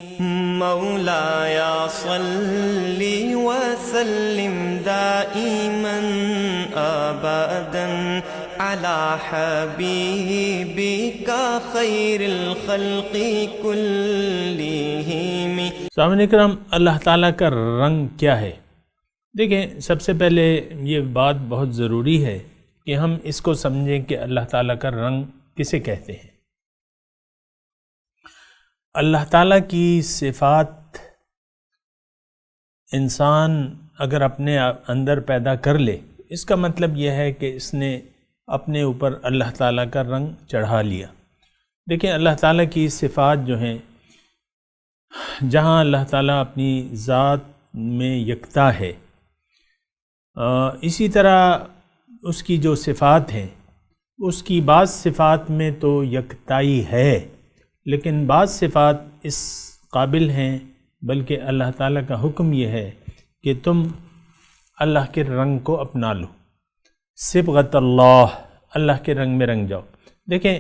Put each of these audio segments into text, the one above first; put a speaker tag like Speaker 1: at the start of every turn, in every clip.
Speaker 1: مولاي صل وسلم دائما ابدا على حبيبك خير الخلق كلهم۔
Speaker 2: سامعین اکرام، اللہ تعالیٰ کا رنگ کیا ہے؟ دیکھیں، سب سے پہلے یہ بات بہت ضروری ہے کہ ہم اس کو سمجھیں کہ اللہ تعالیٰ کا رنگ کسے کہتے ہیں۔ اللہ تعالیٰ کی صفات انسان اگر اپنے اندر پیدا کر لے، اس کا مطلب یہ ہے کہ اس نے اپنے اوپر اللہ تعالیٰ کا رنگ چڑھا لیا۔ دیکھیں، اللہ تعالیٰ کی صفات جو ہیں، جہاں اللہ تعالیٰ اپنی ذات میں یکتا ہے، اسی طرح اس کی جو صفات ہیں، اس کی بعض صفات میں تو یکتائی ہے، لیکن بعض صفات اس قابل ہیں، بلکہ اللہ تعالیٰ کا حکم یہ ہے کہ تم اللہ کے رنگ کو اپنا لو، صبغۃ اللہ، اللہ کے رنگ میں رنگ جاؤ۔ دیکھیں،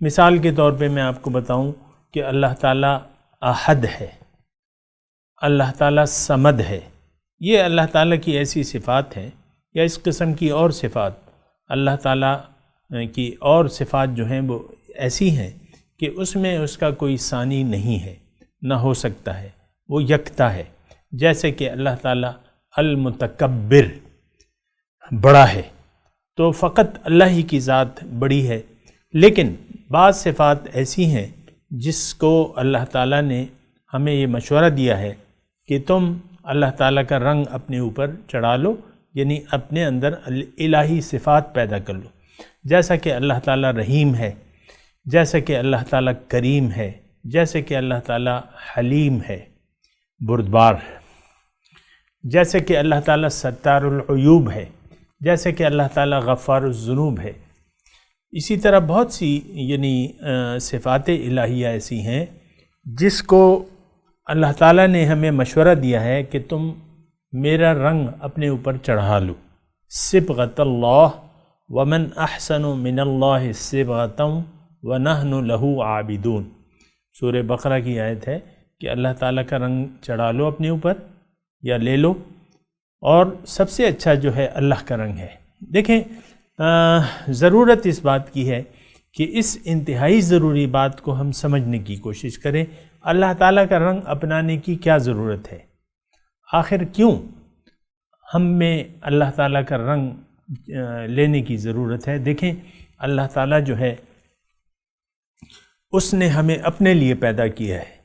Speaker 2: مثال کے طور پہ میں آپ کو بتاؤں کہ اللہ تعالیٰ احد ہے، اللہ تعالیٰ صمد ہے۔ یہ اللہ تعالیٰ کی ایسی صفات ہیں، یا اس قسم کی اور صفات، اللہ تعالیٰ کی اور صفات جو ہیں وہ ایسی ہیں کہ اس میں اس کا کوئی ثانی نہیں ہے، نہ ہو سکتا ہے، وہ یکتا ہے۔ جیسے کہ اللہ تعالیٰ المتکبر، بڑا ہے، تو فقط اللہ ہی کی ذات بڑی ہے۔ لیکن بعض صفات ایسی ہیں جس کو اللہ تعالیٰ نے ہمیں یہ مشورہ دیا ہے کہ تم اللہ تعالیٰ کا رنگ اپنے اوپر چڑھا لو، یعنی اپنے اندر الہی صفات پیدا کر لو۔ جیسا کہ اللہ تعالیٰ رحیم ہے، جیسا کہ اللہ تعالیٰ کریم ہے، جیسے کہ اللہ تعالیٰ حلیم ہے، بردبار، جیسے کہ اللہ تعالیٰ ستار العیوب ہے، جیسے کہ اللہ تعالیٰ غفار الذنوب ہے۔ اسی طرح بہت سی صفات الہیہ ایسی ہیں جس کو اللہ تعالیٰ نے ہمیں مشورہ دیا ہے کہ تم میرا رنگ اپنے اوپر چڑھا لو، صبغۃ اللہ ومن احسن من اللہ صبغۃ ونحن لہ عابدون۔ سورہ بقرہ کی آیت ہے کہ اللہ تعالیٰ کا رنگ چڑھا لو اپنے اوپر یا لے لو، اور سب سے اچھا جو ہے اللہ کا رنگ ہے۔ دیکھیں، ضرورت اس بات کی ہے کہ اس انتہائی ضروری بات کو ہم سمجھنے کی کوشش کریں، اللہ تعالیٰ کا رنگ اپنانے کی کیا ضرورت ہے؟ آخر کیوں ہم میں اللہ تعالیٰ کا رنگ لینے کی ضرورت ہے؟ دیکھیں، اللہ تعالیٰ جو ہے اس نے ہمیں اپنے لیے پیدا کیا ہے۔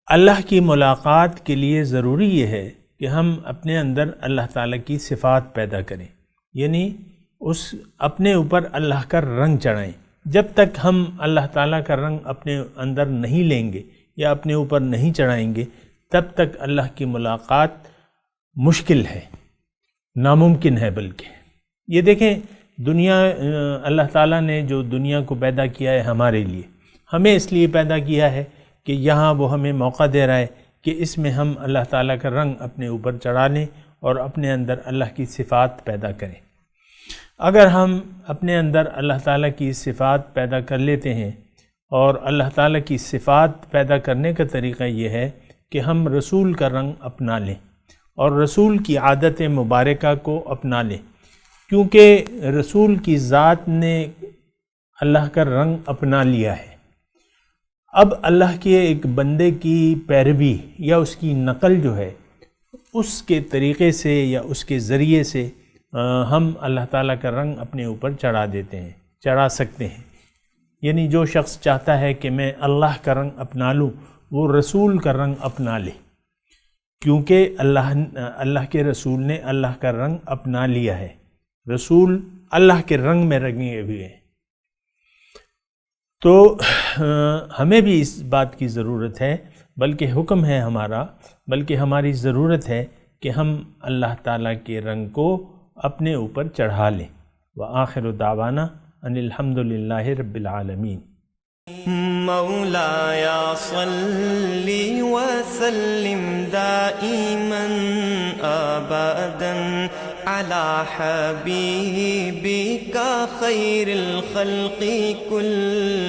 Speaker 2: اللہ کی ملاقات کے لیے ضروری یہ ہے کہ ہم اپنے اندر اللہ تعالیٰ کی صفات پیدا کریں، یعنی اپنے اوپر اللہ کا رنگ چڑھائیں۔ جب تک ہم اللہ تعالیٰ کا رنگ اپنے اندر نہیں لیں گے یا اپنے اوپر نہیں چڑھائیں گے، تب تک اللہ کی ملاقات مشکل ہے، ناممکن ہے۔ بلکہ یہ دیکھیں، اللہ تعالیٰ نے جو دنیا کو پیدا کیا ہے ہمارے لیے، ہمیں اس لیے پیدا کیا ہے کہ یہاں وہ ہمیں موقع دے رہا ہے کہ اس میں ہم اللہ تعالیٰ کا رنگ اپنے اوپر چڑھا لیں اور اپنے اندر اللہ کی صفات پیدا کریں۔ اگر ہم اپنے اندر اللہ تعالیٰ کی صفات پیدا کر لیتے ہیں، اور اللہ تعالیٰ کی صفات پیدا کرنے کا طریقہ یہ ہے کہ ہم رسول کا رنگ اپنا لیں اور رسول کی عادت مبارکہ کو اپنا لیں، کیونکہ رسول کی ذات نے اللہ کا رنگ اپنا لیا ہے۔ اب اللہ کے ایک بندے کی پیروی یا اس کی نقل جو ہے، اس کے طریقے سے یا اس کے ذریعے سے ہم اللہ تعالیٰ کا رنگ اپنے اوپر چڑھا سکتے ہیں۔ یعنی جو شخص چاہتا ہے کہ میں اللہ کا رنگ اپنا لوں، وہ رسول کا رنگ اپنا لے، کیونکہ اللہ کے رسول نے اللہ کا رنگ اپنا لیا ہے۔ رسول اللہ کے رنگ میں رنگے ہوئے ہیں۔ تو ہمیں بھی اس بات کی ضرورت ہے، بلکہ حکم ہے ہمارا، بلکہ ہماری ضرورت ہے کہ ہم اللہ تعالیٰ کے رنگ کو اپنے اوپر چڑھا لیں۔ وآخر دعوانا ان الحمد للہ رب العالمین۔
Speaker 1: مولاي صل وسلم دائما ابدا على حبيبك خير الخلق كل